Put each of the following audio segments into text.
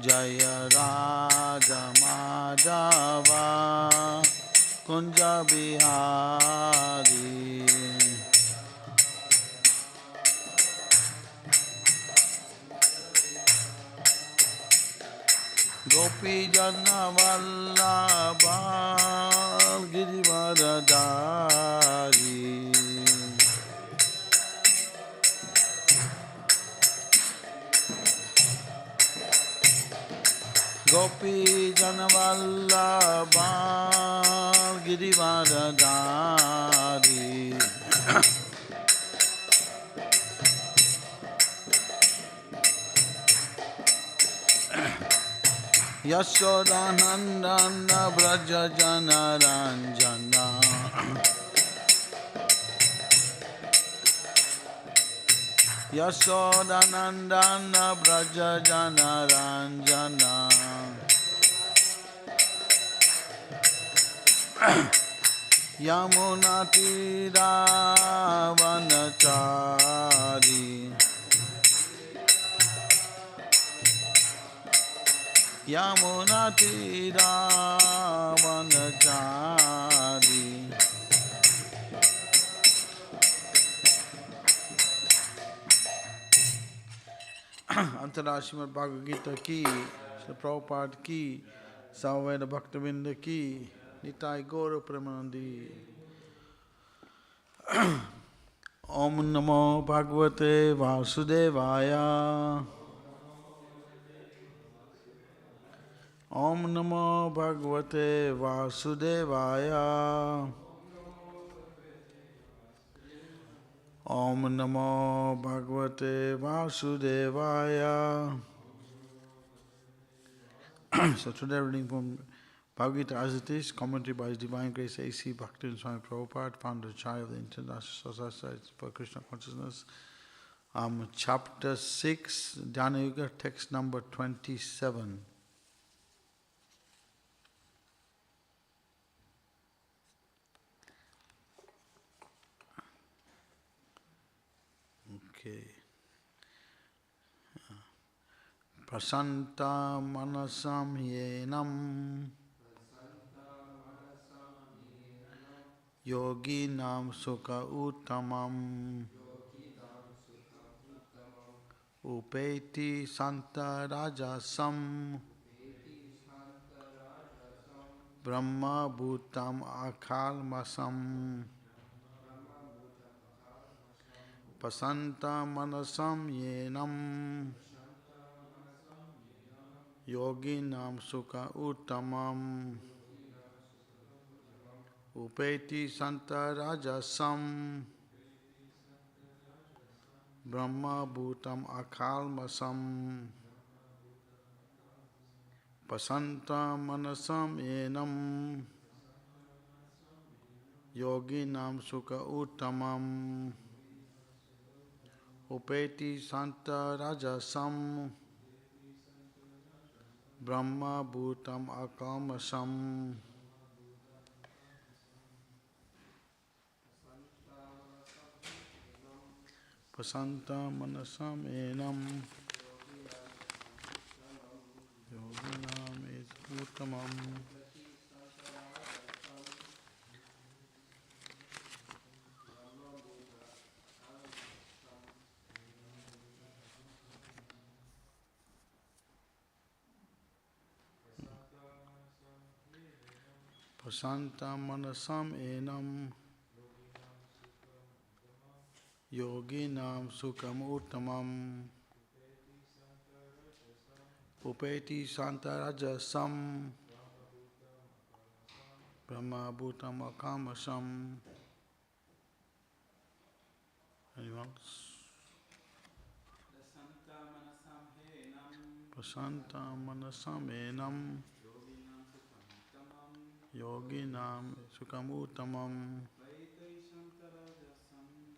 Jaya Radha Madhava Kunja Bihari Gopi Jana Vallabha Girivaradari Gopi Jana Vallabha Girivaradari Yashodanandana Braja Jana Ranjana Yashodanandana Braja Jana Ranjana Yamuna Tira Vanachari Yamuna Tira Vanachari Antara Srimad Bhagavad Gita ki, Srila Prabhupada ki, Samveda Bhaktivedanta ki, Nitai Gaura Premanandi. Om Namo Bhagavate Vasudevaya. Om Namo Bhagavate Vasudevaya. Om Namo Bhagavate Vasudevaya. So today reading from Bhagavad Gita as it is, commentary by His Divine Grace A.C. Bhaktivedanta Swami Prabhupada, founder child of the International Society for Krishna Consciousness. Chapter 6, Dhyana Yuga, text number 27. Okay. Prasanta manasam yenam yoginam sukha uttamam upeti santa rajasam brahma bhutam akalmasam pasanta manasam yenam yoginam sukha uttamam upeti santa rajasam brahma bhutam akalmasam pasanta manasam yenam yoginam sukha uttamam upeti santa rajasam brahma bhutam akalmasam pasanta manasam enam yoginam uttamam pasanta manasam enam yoginam sukham uttamam upeti santa rajasam brahma bhutam akamasam. Anyone else? Prasanta manasam enam yoginam sukham uttamam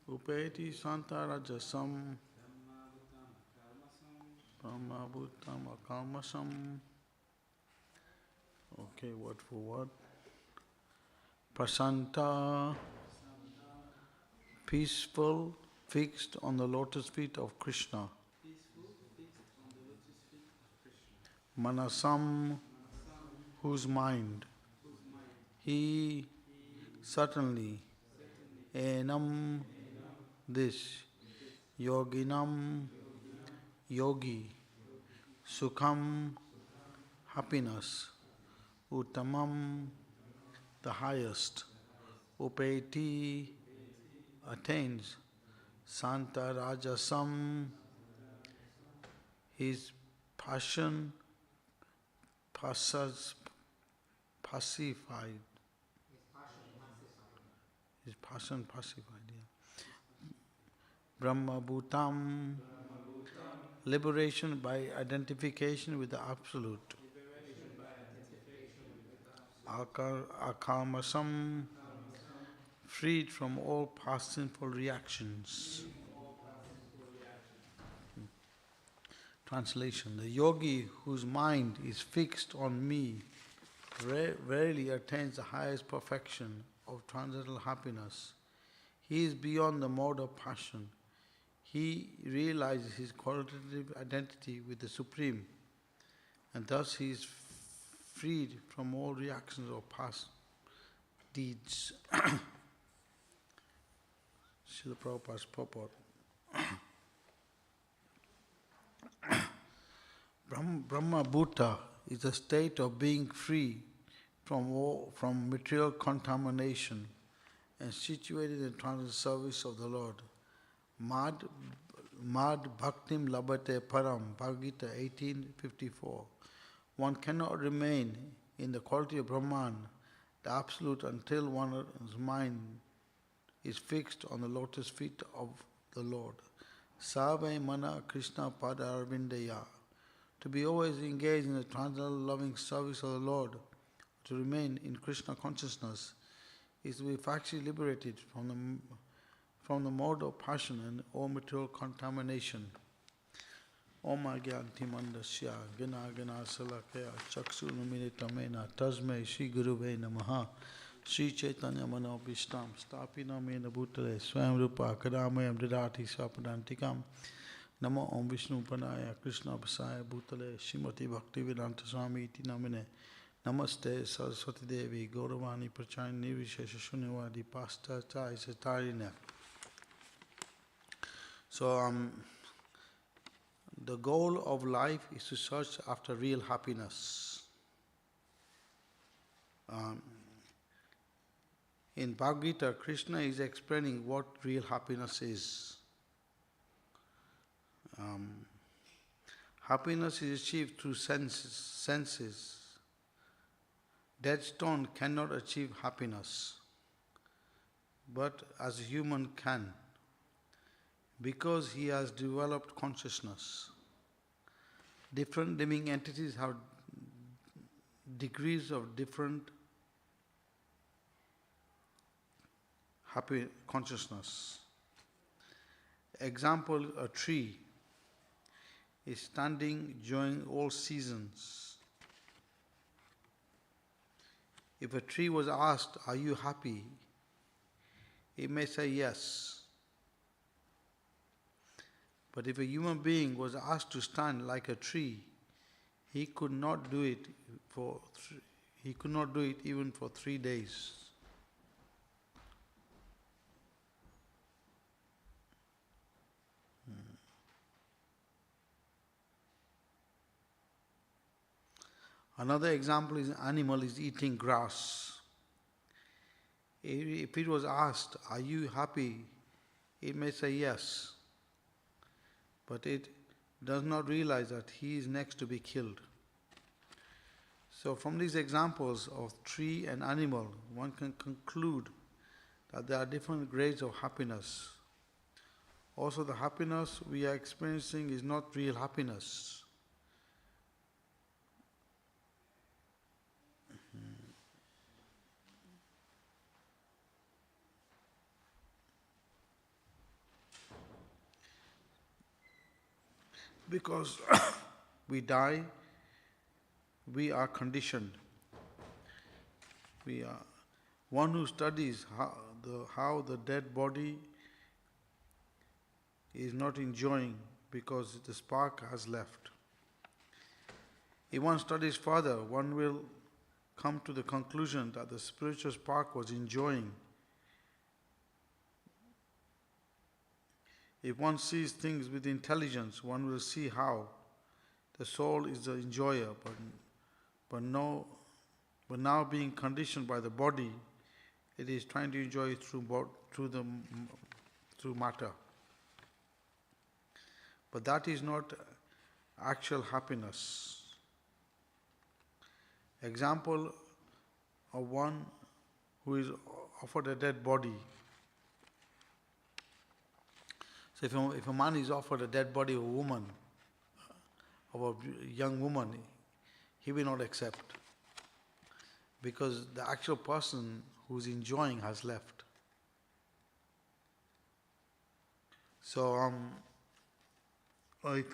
upeti santa rajasam brahma bhutam akalmasam. Okay, word for word. Prasanta, peaceful, fixed on the lotus feet of Krishna. Manasam, whose mind. He certainly. Enam, this. Yoginam, yogi. Sukham, happiness. Uttamam, the highest. Upeti, attains. Santa Rajasam, his passion pacified. His passion pacified, yeah. Brahma Bhutam, liberation by identification with the Absolute. Akamasam, freed from all past sinful reactions. Translation: the yogi whose mind is fixed on me rarely attains the highest perfection of transcendental happiness. He is beyond the mode of passion. He realizes his qualitative identity with the Supreme, and thus he is freed from all reactions of past deeds. Srila Prabhupada's purport. Brahma Bhuta is a state of being free from material contamination and situated in transcendental service of the Lord. Mad Bhaktim Labhate Param, Bhagavad Gita 18:54. One cannot remain in the quality of Brahman, the Absolute, until one's mind is fixed on the lotus feet of the Lord. Save Mana Krishna Pada Arvindaya. To be always engaged in the transcendental loving service of the Lord, to remain in Krishna consciousness, is to be factually liberated from the mode of passion and all material contamination. Om Agyanti Mandasya Gina Gina Salakaya Chaksu Numinitamena Tasme Shri Guruve Namaha Shri Chaitanya Manobishtam Stapina Mena Bhutale Swam Rupa Kadamayam Didati Sapadantikam Namo Om Vishnu Panaya Krishna Pasaya Bhutale Srimati Bhaktivedanta Swami Iti Namine Namaste Saraswati Devi Gauravani Prachayani Nirvishesha Shunyavadi Pasta Chai Satarina. So the goal of life is to search after real happiness. In Bhagavad Gita, Krishna is explaining what real happiness is. Happiness is achieved through senses. Dead stone cannot achieve happiness, but as a human can, because he has developed consciousness. Different living entities have degrees of different happy consciousness. Example, a tree is standing during all seasons. If a tree was asked, "Are you happy?" it may say yes. But if a human being was asked to stand like a tree, he could not do it even for 3 days. Another example is an animal is eating grass. If it was asked, "Are you happy?" it may say yes. But it does not realize that he is next to be killed. So from these examples of tree and animal, one can conclude that there are different grades of happiness. Also, the happiness we are experiencing is not real happiness. Because we die, we are conditioned. We are one who studies how the dead body is not enjoying because the spark has left. If one studies further, one will come to the conclusion that the spiritual spark was enjoying. If one sees things with intelligence, one will see how the soul is the enjoyer, but now being conditioned by the body, it is trying to enjoy through matter. But that is not actual happiness. Example of one who is offered a dead body. So if a man is offered a dead body of a woman, of a young woman, he will not accept, because the actual person who is enjoying has left. So if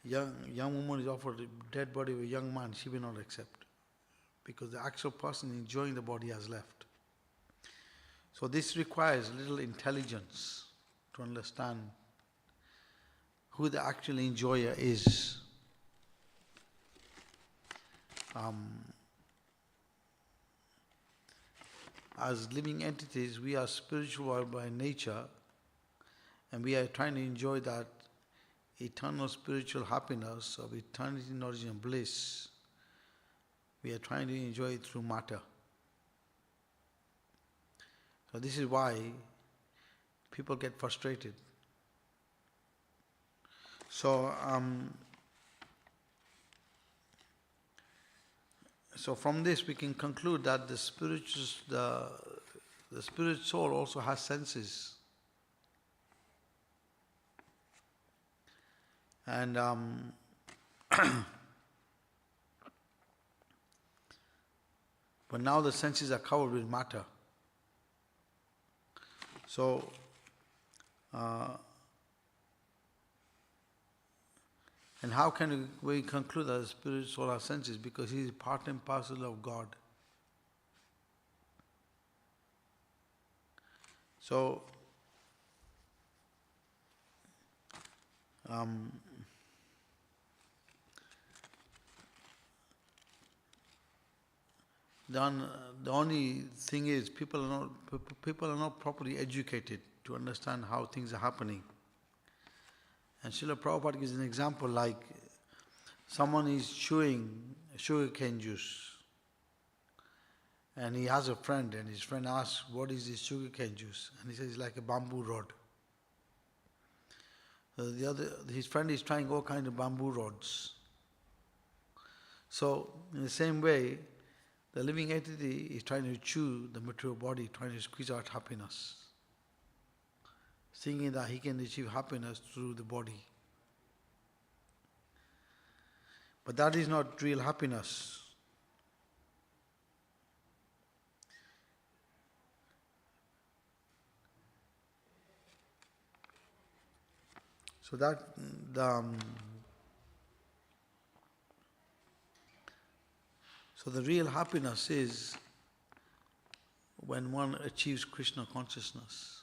young woman is offered a dead body of a young man, she will not accept, because the actual person enjoying the body has left. So this requires a little intelligence to understand who the actual enjoyer is. As living entities, we are spiritual by nature, and we are trying to enjoy that eternal spiritual happiness of eternity, knowledge and bliss. We are trying to enjoy it through matter. So this is why people get frustrated. So from this we can conclude that the spirit soul also has senses. And but now the senses are covered with matter. So and how can we conclude that the spirit soul has senses? Because he is part and parcel of God. So the only thing is people are not properly educated to understand how things are happening. And Srila Prabhupada gives an example like someone is chewing sugarcane juice, and he has a friend, and his friend asks, "What is this sugarcane juice?" And he says, "It's like a bamboo rod." So his friend is trying all kinds of bamboo rods. So in the same way, the living entity is trying to chew the material body, trying to squeeze out happiness, thinking that he can achieve happiness through the body. But that is not real happiness. So the real happiness is when one achieves Krishna consciousness.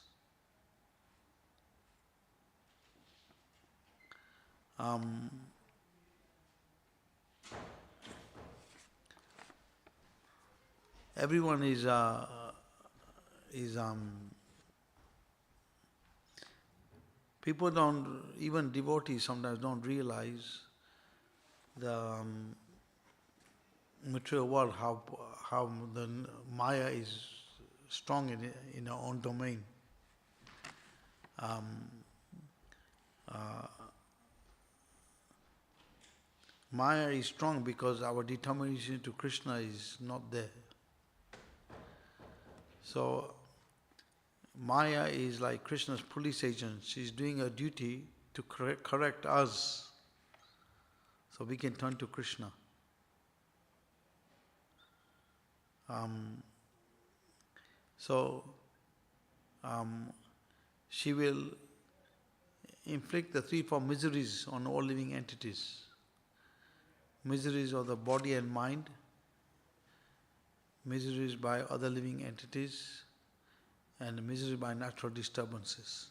Everyone is people don't, even devotees sometimes don't realize the material world, how the Maya is strong in our own domain. Maya is strong because our determination to Krishna is not there. So Maya is like Krishna's police agent. She's doing her duty to correct us so we can turn to Krishna. She will inflict the threefold miseries on all living entities. Miseries of the body and mind, miseries by other living entities, and misery by natural disturbances.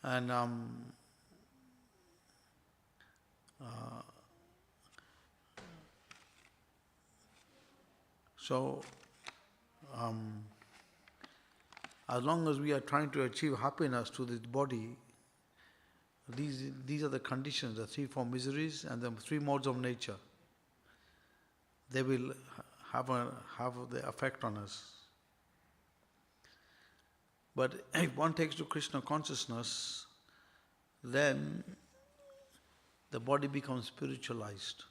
And so, as long as we are trying to achieve happiness to this body, these are the conditions, the three, four miseries and the three modes of nature. They will have the effect on us. But if one takes to Krishna consciousness, then the body becomes spiritualized.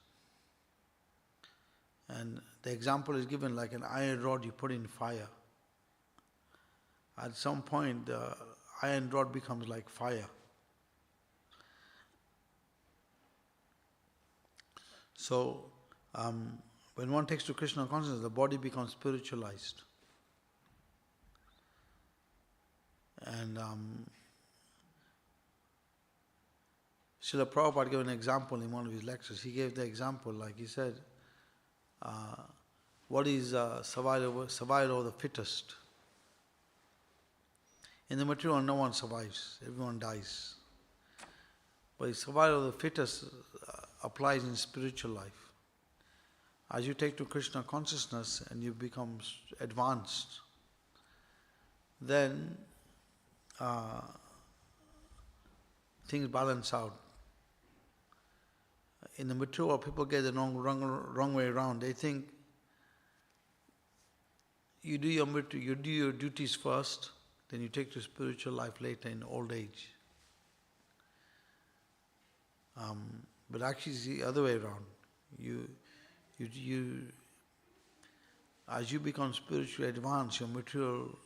And the example is given like an iron rod you put in fire. At some point, the iron rod becomes like fire. So, when one takes to Krishna consciousness, the body becomes spiritualized. And Srila Prabhupada gave an example in one of his lectures. He gave the example, like he said, what is survival of the fittest? In the material, no one survives, everyone dies. But survival of the fittest applies in spiritual life. As you take to Krishna consciousness and you become advanced, then things balance out. In the material, people get the wrong way around. They think you do your duties first, then you take to spiritual life later in old age. But actually it's the other way around. As you become spiritually advanced, your material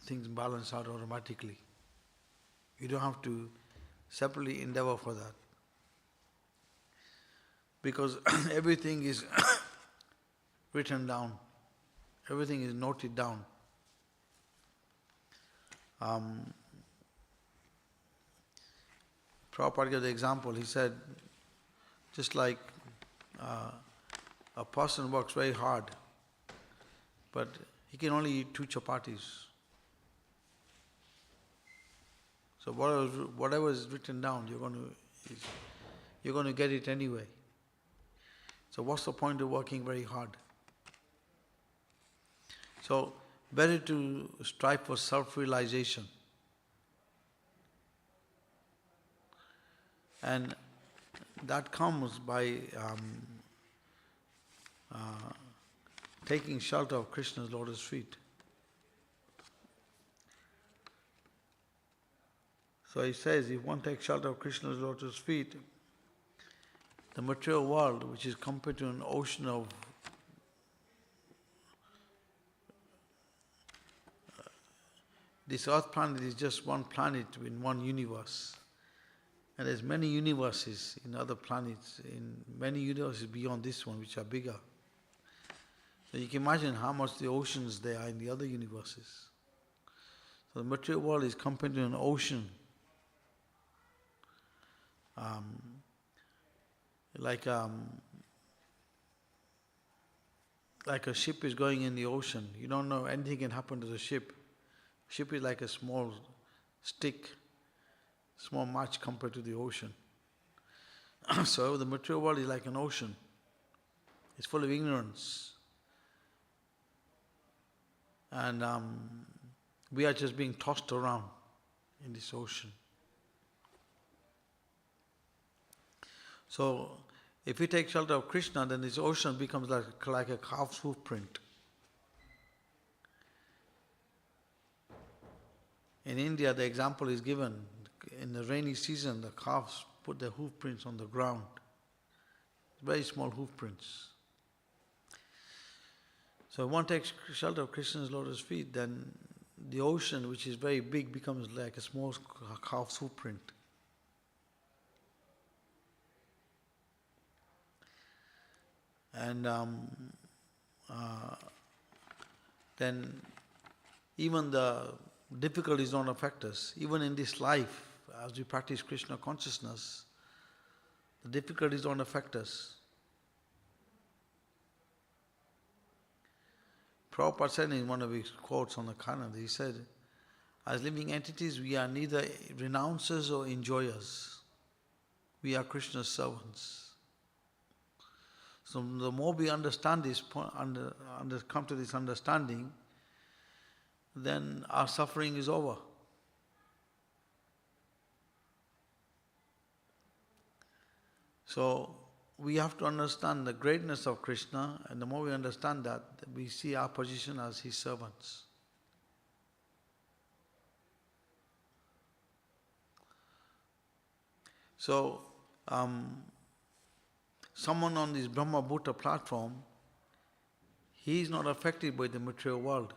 things balance out automatically. You don't have to separately endeavor for that. Because everything is written down. Everything is noted down. Prabhupada gave the example. He said, just like a person works very hard, but he can only eat 2 chapatis. So whatever is written down, you're going to get it anyway. So what's the point of working very hard? So better to strive for self-realization. And that comes by taking shelter of Krishna's lotus feet. So he says, if one takes shelter of Krishna's lotus feet, the material world, which is compared to an ocean of this earth planet is just one planet in one universe. And there's many universes in other planets, in many universes beyond this one, which are bigger. So you can imagine how much the oceans there are in the other universes. So the material world is compared to an ocean. Like a ship is going in the ocean. You don't know anything can happen to the ship. Ship is like a small stick, small match compared to the ocean. So the material world is like an ocean. It's full of ignorance. And we are just being tossed around in this ocean. So if we take shelter of Krishna, then this ocean becomes like a calf's hoof print. In India, the example is given. In the rainy season, the calves put their hoof prints on the ground. Very small hoof prints. So if one takes shelter of Krishna's lotus feet, then the ocean, which is very big, becomes like a small calf's hoof print. And then even the difficulties don't affect us. Even in this life, as we practice Krishna consciousness, the difficulties don't affect us. Prabhupada said in one of his quotes on the Kanad, he said, As living entities, we are neither renouncers or enjoyers. We are Krishna's servants. So the more we understand this, come to this understanding, then our suffering is over. So we have to understand the greatness of Krishna, and the more we understand that, we see our position as his servants. So, someone on this Brahma Bhuta platform, he is not affected by the material world.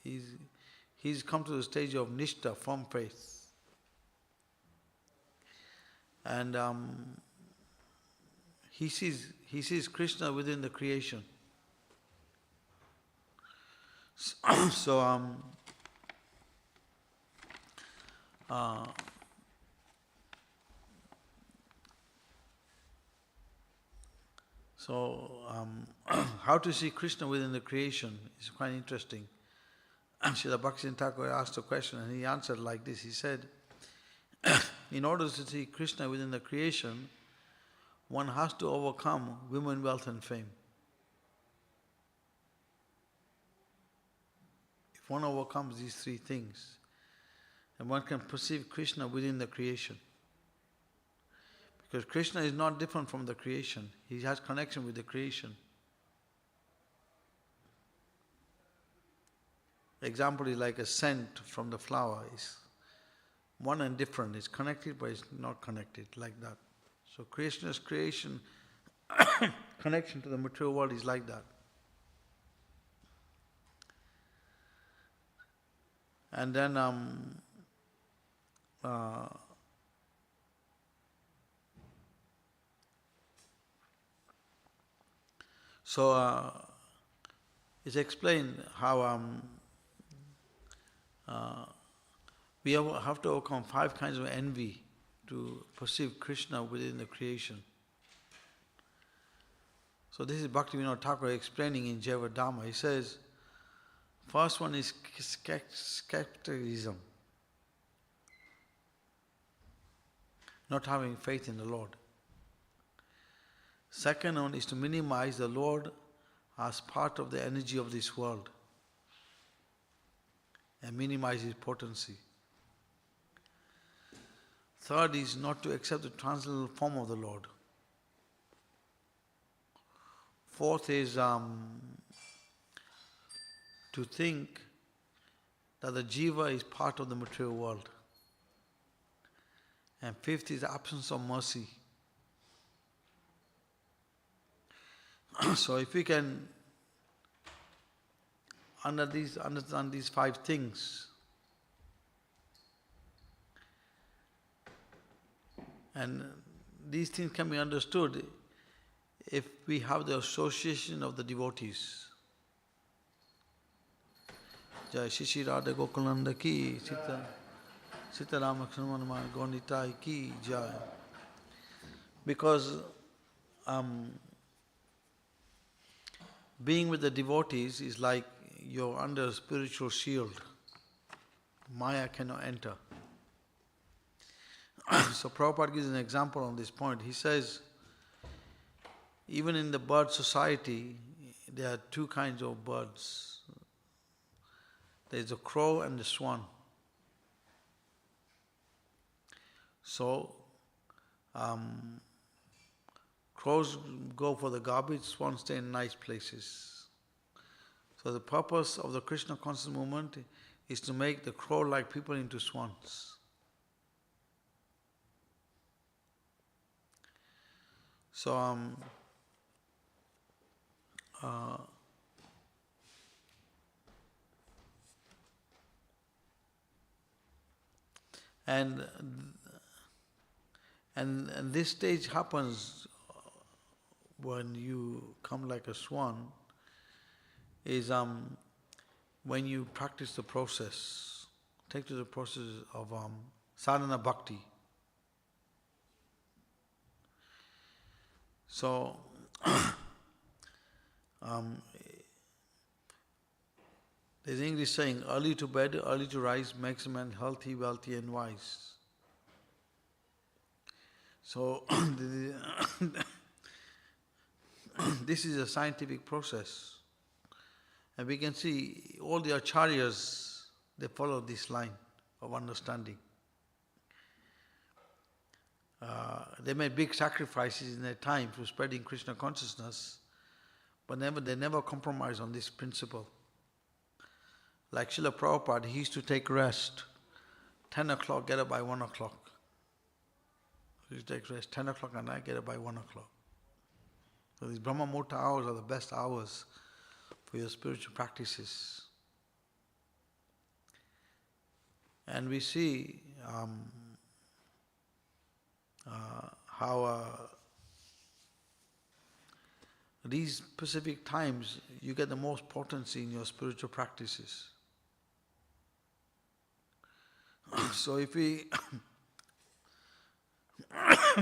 He's come to the stage of Nishtha, firm faith. And he sees Krishna within the creation. So, how to see Krishna within the creation is quite interesting. Srila Bhaktivedanta Thakur asked a question and he answered like this. He said, in order to see Krishna within the creation, one has to overcome women, wealth and fame. If one overcomes these three things, then one can perceive Krishna within the creation. Because Krishna is not different from the creation. He has connection with the creation. The example is like a scent from the flower. It's one and different. It's connected but it's not connected, like that. So Krishna's creation, connection to the material world is like that. And then it's explained how we have to overcome 5 kinds of envy to perceive Krishna within the creation. So this is Bhaktivedanta Thakur explaining in Jayavardhama. He says, first one is skepticism, not having faith in the Lord. Second one is to minimize the Lord as part of the energy of this world and minimize his potency. Third is not to accept the transcendental form of the Lord. Fourth is to think that the jiva is part of the material world. And fifth is the absence of mercy. So if we can understand these 5 things, and these things can be understood if we have the association of the devotees. Jai Shishi Radha Gokulanda ki, Sita Ramakrishna Gonditai ki Jai. Because being with the devotees is like you're under a spiritual shield. Maya cannot enter. So Prabhupada gives an example on this point. He says, even in the bird society, there are 2 kinds of birds. There is a crow and the swan. So, crows go for the garbage, swans stay in nice places. So the purpose of the Krishna conscious movement is to make the crow-like people into swans. So, and this stage happens when you come like a swan, is when you practice the process, take to the process of sadhana bhakti. So, There's an English saying, early to bed, early to rise makes a man healthy, wealthy and wise. So this is a scientific process. And we can see all the acharyas, they follow this line of understanding. They made big sacrifices in their time for spreading Krishna consciousness, but they never compromise on this principle. Like Srila Prabhupada, he used to take rest. 10 o'clock, get up by 1 o'clock. He used to take rest 10 o'clock at night, get up by 1 o'clock. So these Brahma Muhurta hours are the best hours for your spiritual practices. And we see how these specific times you get the most potency in your spiritual practices. So if we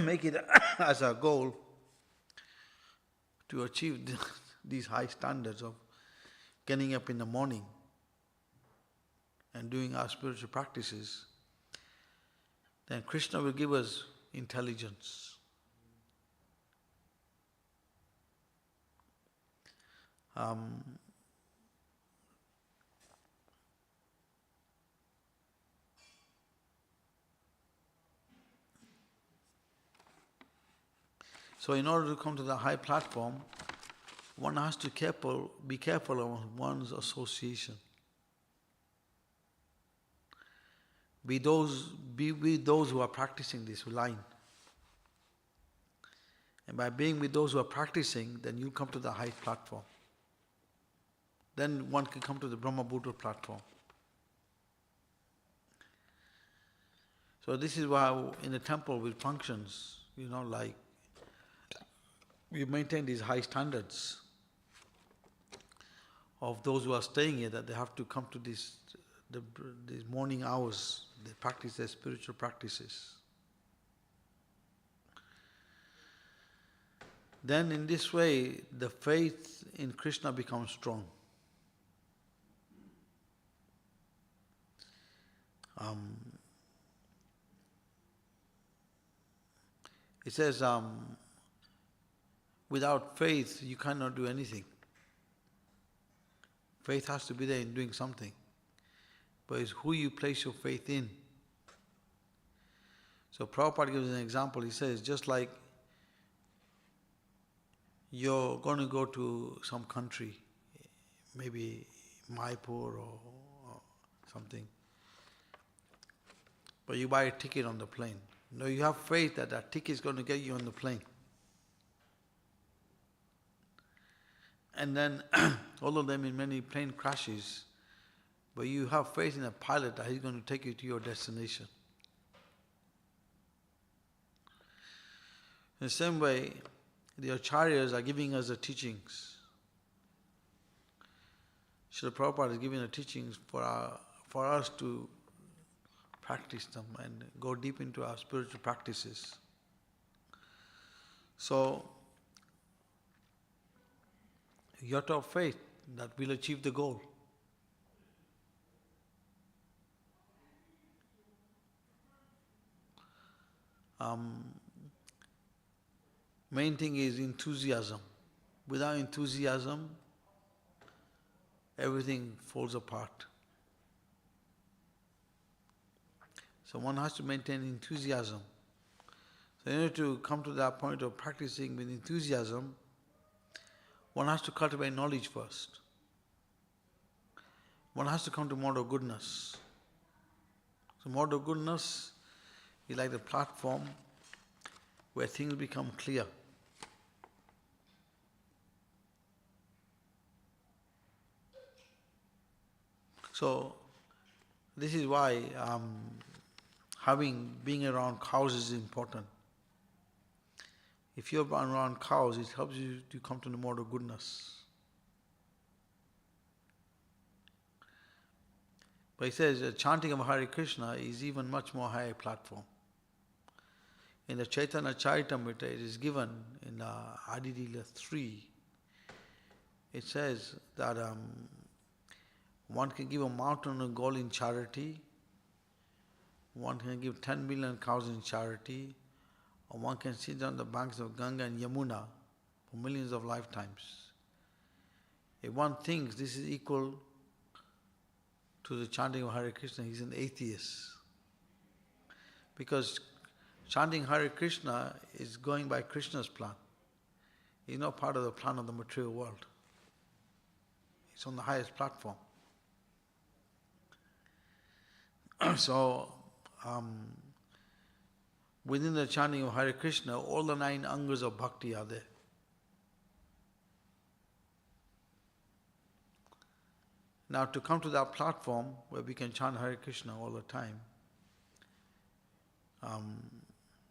make it as our goal to achieve these high standards of getting up in the morning and doing our spiritual practices, then Krishna will give us intelligence. So in order to come to the high platform, one has to be careful of one's association. Be with those who are practicing this line. And by being with those who are practicing, then you come to the high platform. Then one can come to the Brahma Buddha platform. So this is why in the temple with functions, like we maintain these high standards of those who are staying here, that they have to come to these morning hours, they practice their spiritual practices. Then in this way, the faith in Krishna becomes strong. It says, without faith, you cannot do anything. Faith has to be there in doing something. But it's who you place your faith in. So Prabhupada gives an example. He says, just like you're going to go to some country, maybe Maipur or something, but you buy a ticket on the plane. No, you have faith that that ticket is going to get you on the plane. And then, although there have been many plane crashes, but you have faith in a pilot that he's going to take you to your destination. In the same way, the acharyas are giving us the teachings. Srila Prabhupada is giving the teachings for us to practice them and go deep into our spiritual practices. So, you have to have faith that we'll achieve the goal. Main thing is enthusiasm. Without enthusiasm, everything falls apart. So one has to maintain enthusiasm. So in order to come to that point of practicing with enthusiasm, one has to cultivate knowledge first. One has to come to mode of goodness. So mode of goodness is like the platform where things become clear. So this is why being around cows is important. If you're around cows, it helps you to come to the mode of goodness. But he says chanting of Hare Krishna is even much more higher platform. In the Chaitanya Charitamrita, it is given in Adilila 3. It says that One can give a mountain of gold in charity, one can give 10 million cows in charity, or one can sit on the banks of Ganga and Yamuna for millions of lifetimes. If one thinks this is equal to the chanting of Hare Krishna, he's an atheist. Because chanting Hare Krishna is going by Krishna's plan. He's not part of the plan of the material world. He's on the highest platform. So, within the chanting of Hare Krishna, all the 9 angas of bhakti are there. Now, to come to that platform where we can chant Hare Krishna all the time,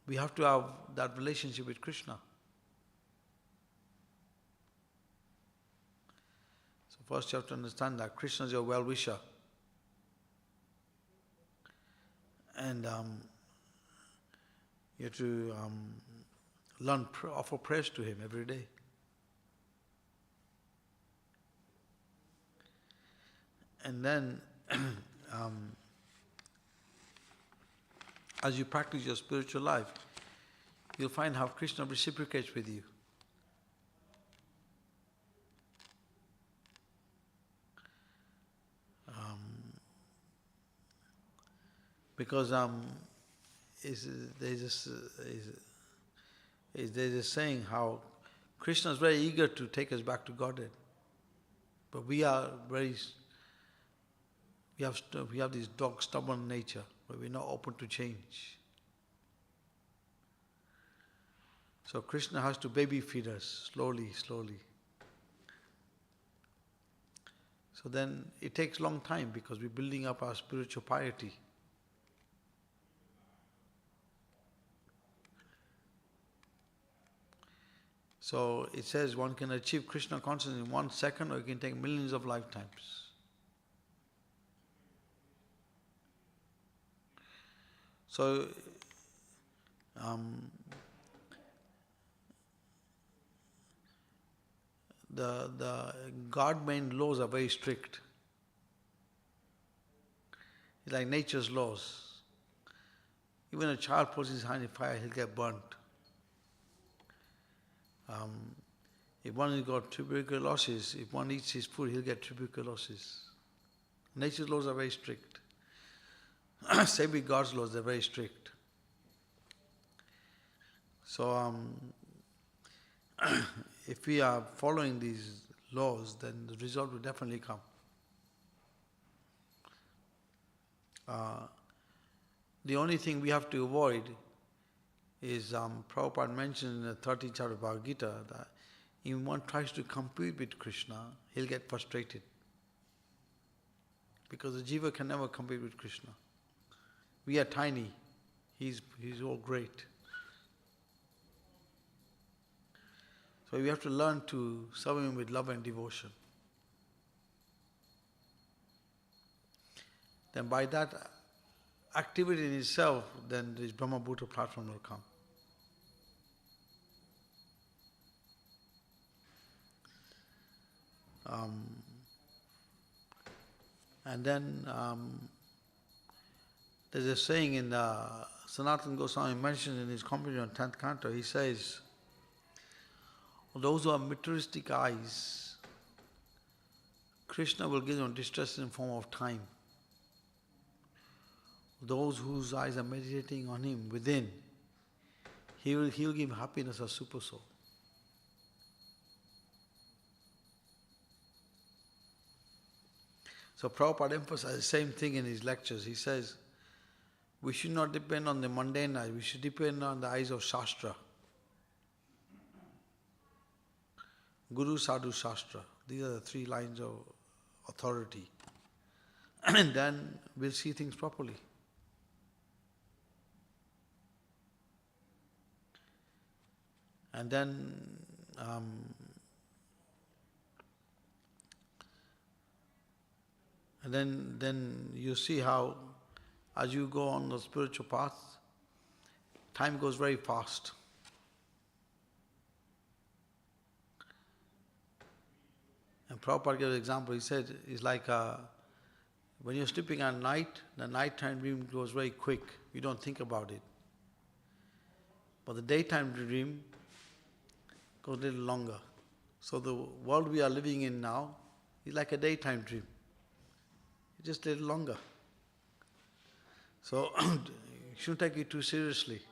we have to have that relationship with Krishna. So first you have to understand that Krishna is your well-wisher. And you have to offer prayers to him every day. And then, as you practice your spiritual life, you'll find how Krishna reciprocates with you. Because there's a saying how Krishna is very eager to take us back to Godhead, but we have this dog stubborn nature where we're not open to change. So Krishna has to baby feed us slowly. So then it takes long time because we're building up our spiritual piety. So it says one can achieve Krishna consciousness in 1 second, or it can take millions of lifetimes. So the God-made laws are very strict. It's like nature's laws. Even a child puts his hand in fire, he'll get burnt. If one has got tuberculosis, if one eats his food, he'll get tuberculosis. Nature's laws are very strict. Same with God's laws, they're very strict. So, if we are following these laws, then the result will definitely come. The only thing we have to avoid is, Prabhupada mentioned in the 13th chapter of Bhagavad Gita that if one tries to compete with Krishna, he'll get frustrated. Because the jiva can never compete with Krishna. We are tiny, he's all great. So we have to learn to serve him with love and devotion. Then by that activity in itself, then this Brahma Bhuta platform will come. And then there's a saying in Sanatana Goswami mentioned in his commentary on 10th canto, he says, those who have materialistic eyes, Krishna will give them distress in the form of time. Those whose eyes are meditating on him within, he will give happiness as super soul. So Prabhupada emphasizes the same thing in his lectures. He says, we should not depend on the mundane eyes, we should depend on the eyes of Shastra. Guru, Sadhu, Shastra. These are the 3 lines of authority. And then we'll see things properly. And then you see how as you go on the spiritual path, time goes very fast. And Prabhupada gave an example, he said, it's like When you're sleeping at night, the nighttime dream goes very quick. You don't think about it. But the daytime dream goes a little longer. So the world we are living in now is like a daytime dream. It's just a little longer. So you shouldn't take it too seriously.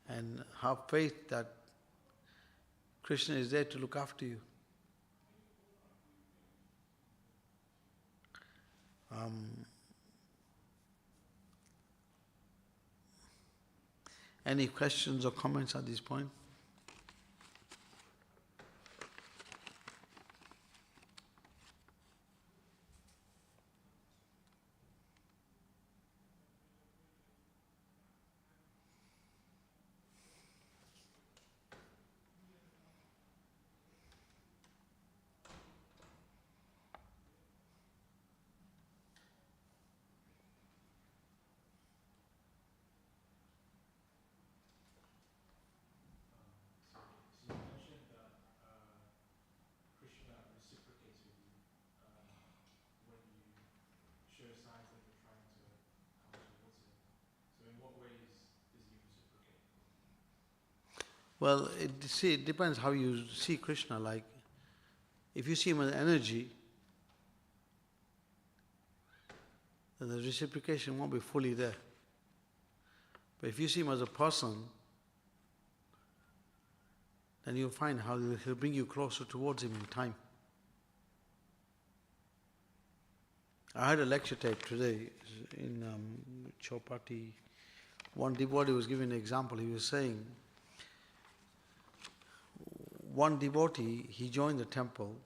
And have faith that Krishna is there to look after you. Any questions or comments at this point? So you mentioned that Krishna reciprocates with you when you show signs that you're trying to come towards him. So in what ways does he reciprocate? Well, it depends how you see Krishna. Like, if you see him as energy, then the reciprocation won't be fully there. But if you see him as a person, then you'll find how he'll bring you closer towards him in time. I had a lecture tape today in Chowpatty. One devotee was giving an example. He was saying, one devotee, he joined the temple,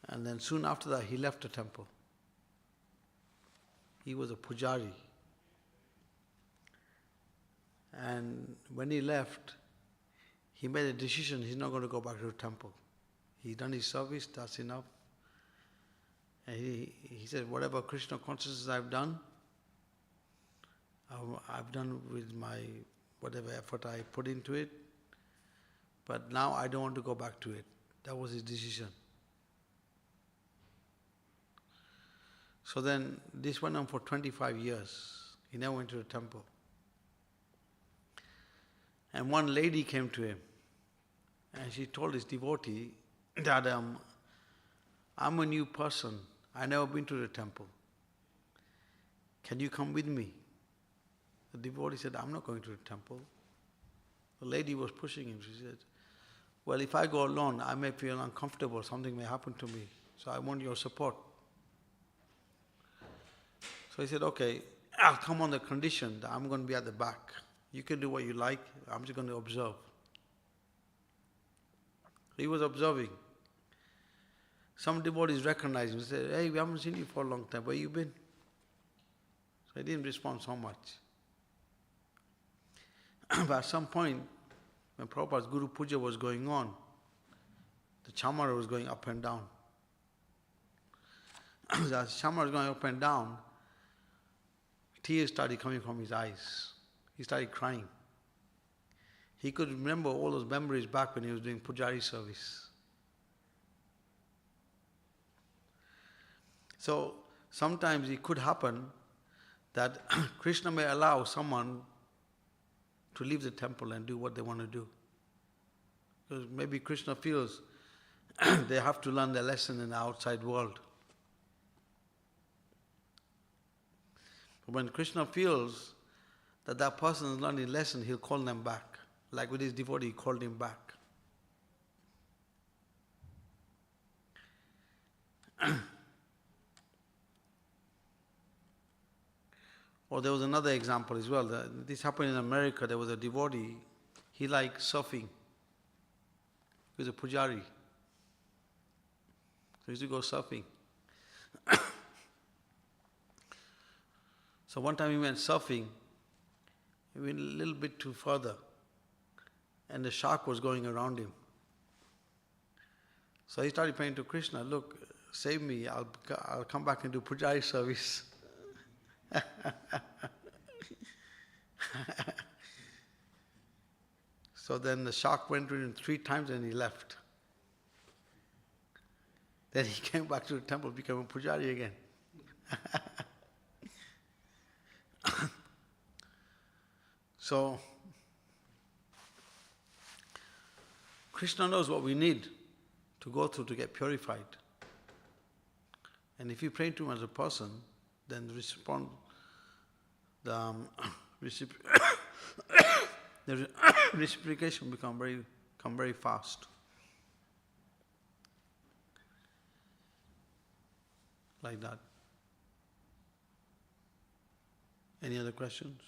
and then soon after that he left the temple. He was a pujari. And when he left, he made a decision he's not going to go back to the temple. He's done his service, that's enough. And he said, whatever Krishna consciousness I've done with my whatever effort I put into it, but now I don't want to go back to it. That was his decision. So then this went on for 25 years. He never went to the temple. And one lady came to him and she told his devotee that I'm a new person. I've never been to the temple. Can you come with me? The devotee said, I'm not going to the temple. The lady was pushing him. She said, well, if I go alone, I may feel uncomfortable. Something may happen to me. So I want your support. So he said, okay, I'll come on the condition that I'm going to be at the back. You can do what you like. I'm just going to observe. He was observing. Some devotees recognized him and said, hey, we haven't seen you for a long time. Where you been? So he didn't respond so much. But at some point, when Prabhupada's Guru Puja was going on, the chamara was going up and down. As the chamara was going up and down, tears started coming from his eyes. He started crying. He could remember all those memories back when he was doing Pujari service. So sometimes it could happen that Krishna may allow someone to leave the temple and do what they want to do. Because maybe Krishna feels they have to learn their lesson in the outside world. But when Krishna feels that that person is learning a lesson, he'll call them back. Like with his devotee, he called him back. Or there was another example as well. This happened in America. There was a devotee. He liked surfing. He was a pujari. So he used to go surfing. So one time he went surfing. He went a little bit too further. And the shark was going around him. So he started praying to Krishna, look, save me. I'll come back and do pujari service. So then the shark went to him 3 times and he left. Then he came back to the temple, became a pujari again. So, Krishna knows what we need to go through to get purified. And if you pray to him as a person, then the the reciprocation become very fast. Like that. Any other questions?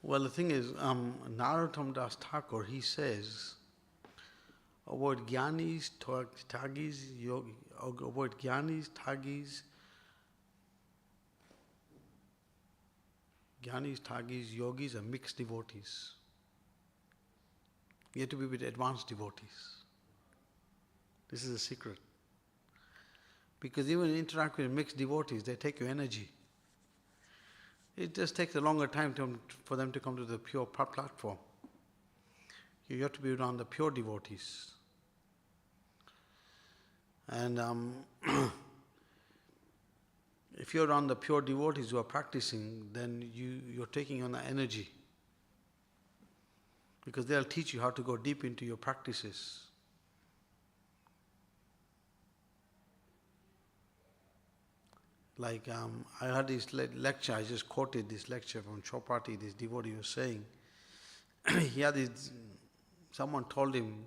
Well, the thing is, Narottam Das Thakur, he says about Jnanis, Thagis, Yogi, about Jnanis, Thagis, Yogis are mixed devotees. You have to be with advanced devotees. This is a secret. Because even interact with mixed devotees, they take your energy. It just takes a longer time for them to come to the pure platform. You have to be around the pure devotees. And if you're around the pure devotees who are practicing, then you're taking on the energy. Because they'll teach you how to go deep into your practices. Like I heard this lecture, I just quoted this lecture from Chopati, this devotee was saying, he had this, someone told him,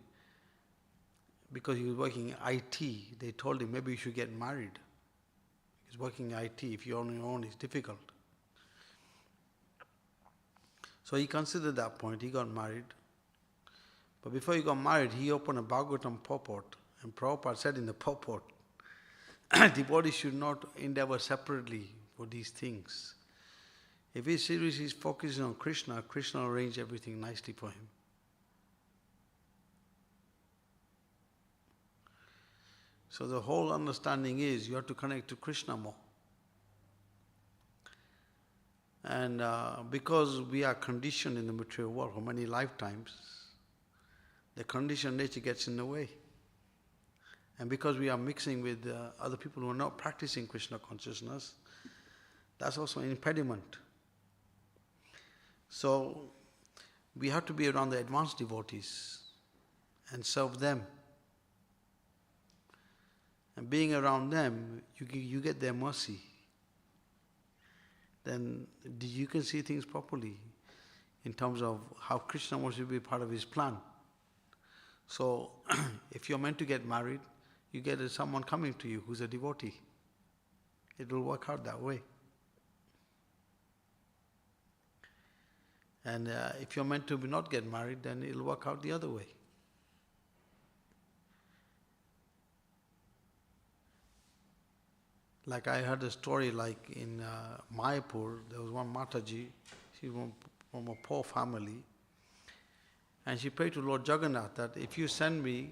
because he was working in IT, they told him maybe you should get married. He's working in IT, if you're on your own, it's difficult. So he considered that point, he got married. But before he got married, he opened a Bhagavatam purport, and Prabhupada said in the purport, devotees should not endeavor separately for these things. If he seriously is focusing on Krishna, Krishna will arrange everything nicely for him. So the whole understanding is you have to connect to Krishna more. And because we are conditioned in the material world for many lifetimes, the conditioned nature gets in the way. And because we are mixing with other people who are not practicing Krishna consciousness, that's also an impediment. So we have to be around the advanced devotees and serve them. And being around them, you get their mercy. Then you can see things properly in terms of how Krishna wants you to be part of his plan. So if you're meant to get married, you get someone coming to you who's a devotee. It will work out that way. And if you're meant to not get married, then it'll work out the other way. Like I heard a story like in Mayapur, there was one Mataji, she was from a poor family, and she prayed to Lord Jagannath that if you send me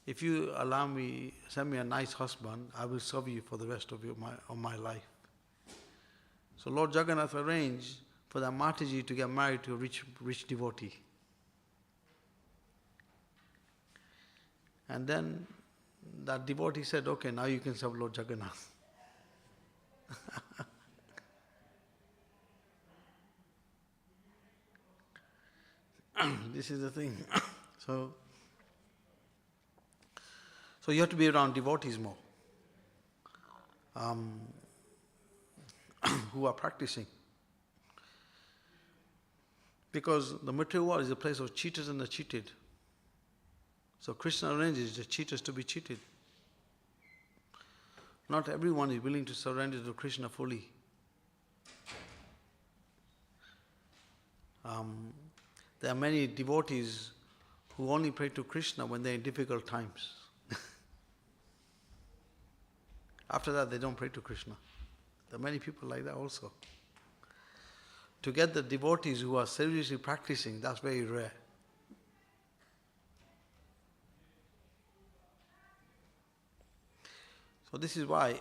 a nice husband, I will serve you for the rest of my life. So Lord Jagannath arranged for that Mataji to get married to a rich devotee. And then that devotee said, okay, now you can serve Lord Jagannath. This is the thing. So you have to be around devotees more, who are practicing. Because the material world is a place of cheaters and the cheated. So Krishna arranges the cheaters to be cheated. Not everyone is willing to surrender to Krishna fully. There are many devotees who only pray to Krishna when they're in difficult times. After that, they don't pray to Krishna. There are many people like that also. To get the devotees who are seriously practicing, that's very rare. So this is why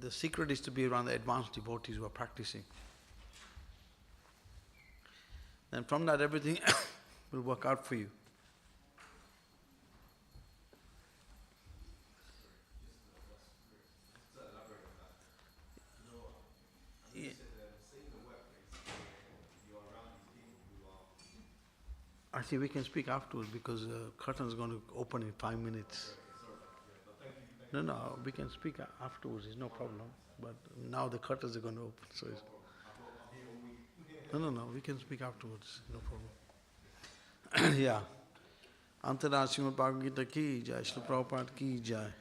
the secret is to be around the advanced devotees who are practicing. Then from that everything will work out for you. Actually, we can speak afterwards because the curtain is going to open in 5 minutes. No, we can speak afterwards, it's no problem. But now the curtains are going to open, so it's... No, we can speak afterwards, no problem. Yeah. Antara Srimad Bhagavad Gita ki jai, Srila Prabhupada ki jai.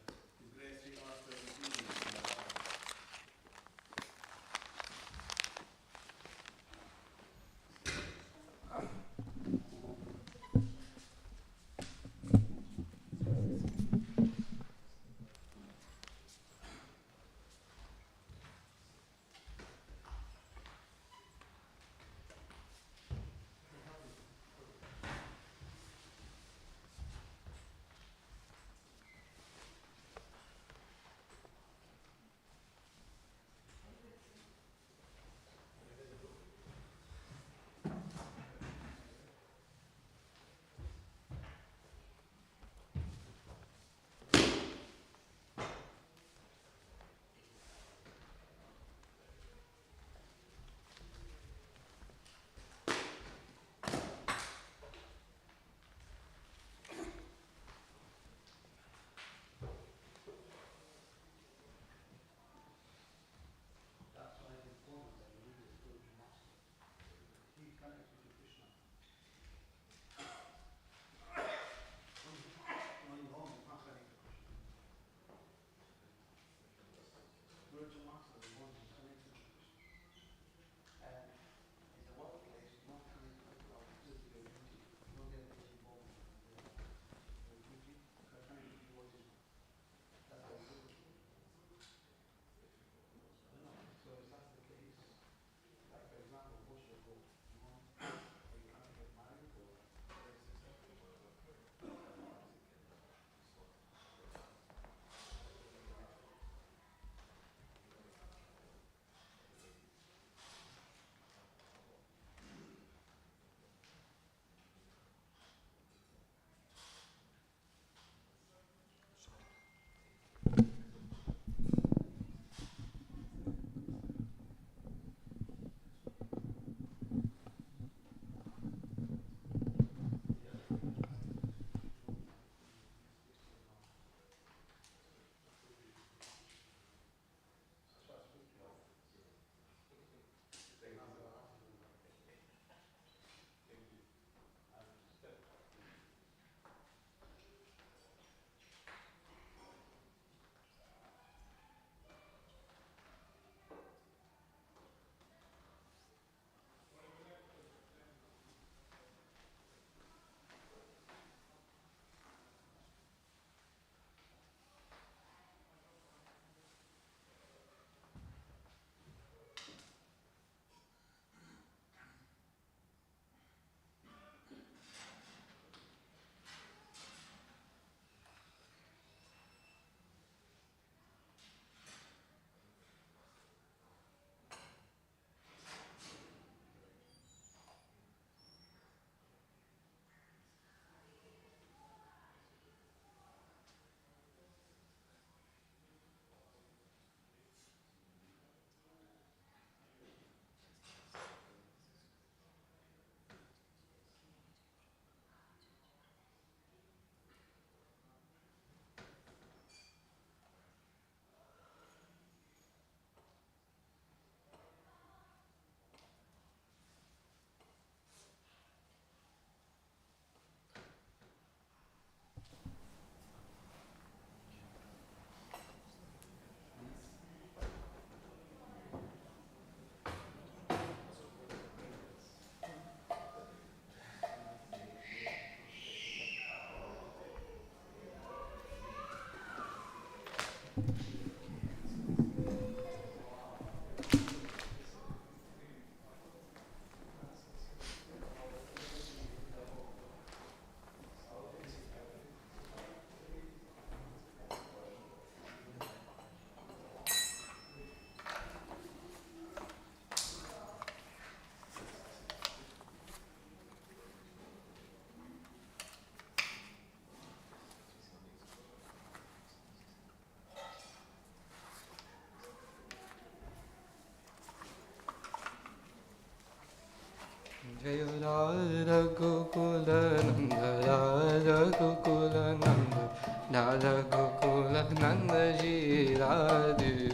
Jaya Radha Gokula Nanda Radha Gokula Nanda Radha Gokula Nanda Ji Radhe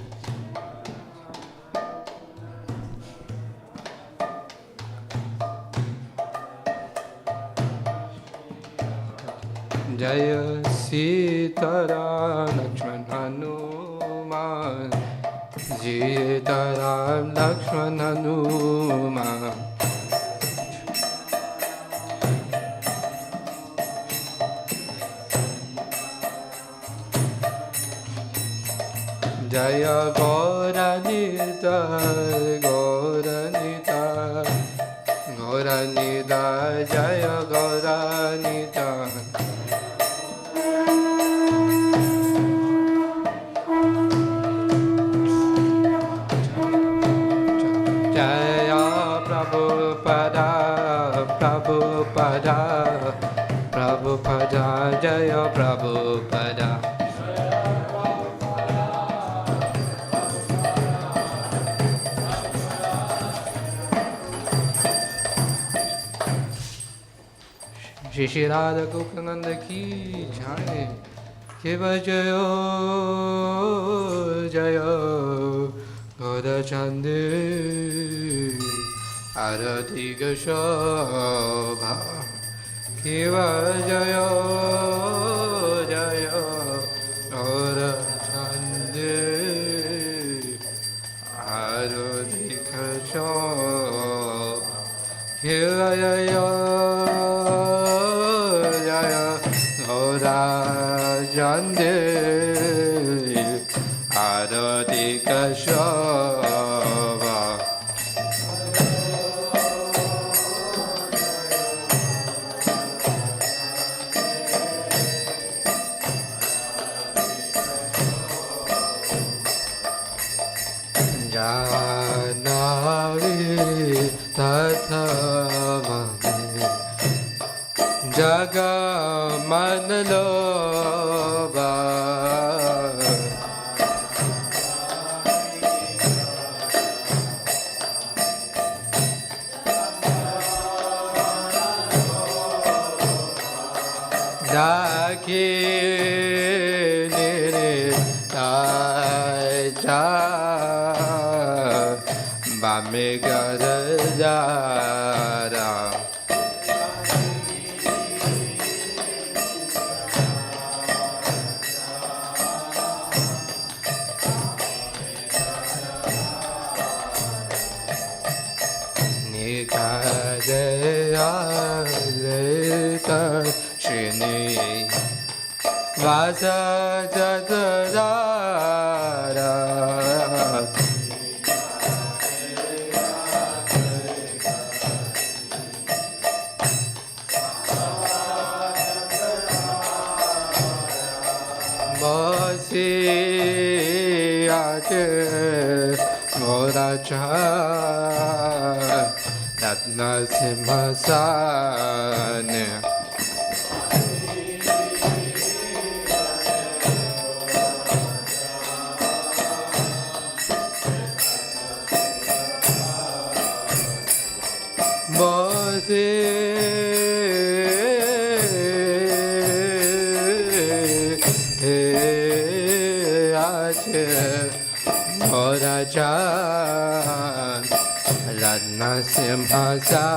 Jaya Sitara Lakshman Hanuman Sitara Lakshman Hanuman Jaya Gauranita, Gauranita, Gauranita, Jaya Gauranita. Jaya Prabhupada, Prabhupada, Prabhupada, Jaya Prabhupada. Shri Shri Radha Gopananda ki jai, Kiva Jayo Jayo Goda Chande Arati Gashobha Kiva Jayo Jayo Goda Chande Arati Gashobha Kiva Jayo Jande Arati Kashava Janavi Tathavami Jagamanaloba Daki Nire Taja Bamigadara Nikadeyaleta Shrini Vasa Jatadara Basi Ate Moracha Ratna Simhasane Basi Ate Moracha Ratna Simhasane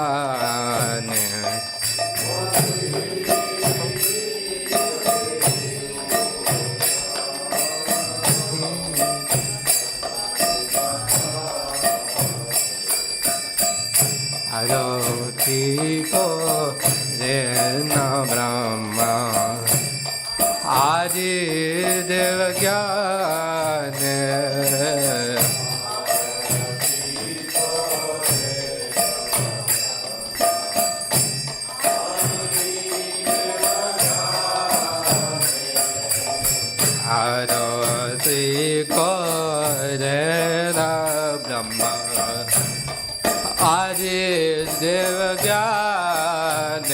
Aroti ko Rena Brahma आदि देव ज्ञान आरती करे ब्रह्मा आदि देव ज्ञान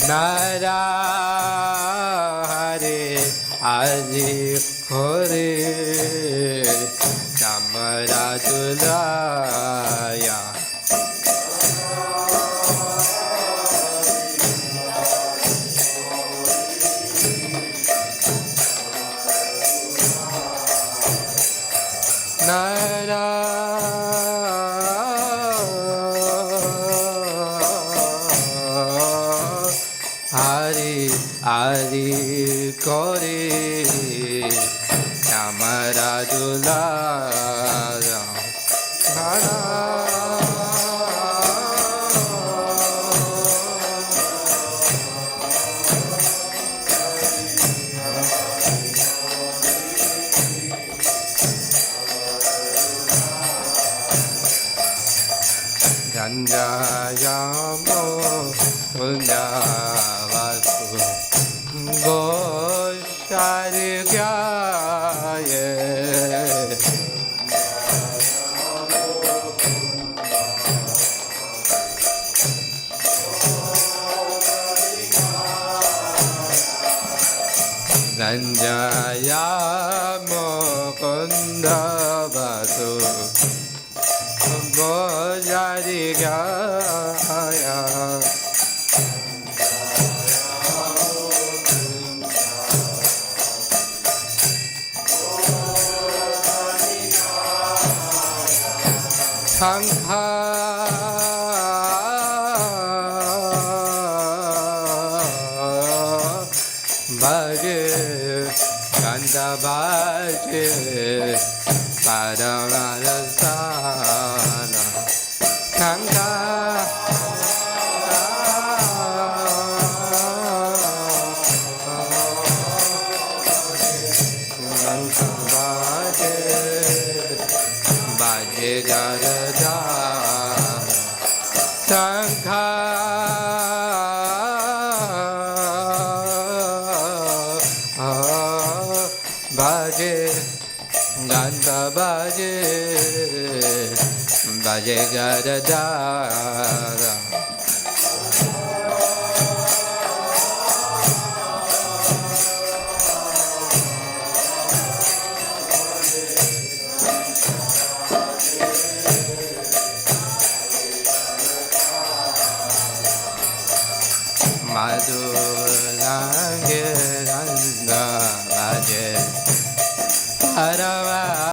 नारा हरे आदि खोरे चामरा तुलाया नारा हरि हरि करे हमारा दुलारा गंजायामो पुण्यवस्तु गोशार्याय गंजायामो कुन्दवसु गोशार्याय शंखा बजे गंध बजे परमरसाना शंखा बाजे गरदा शंखा बाजे गंध बाजे बाजे गरदा मधुरांगे रंग बाजे हरवा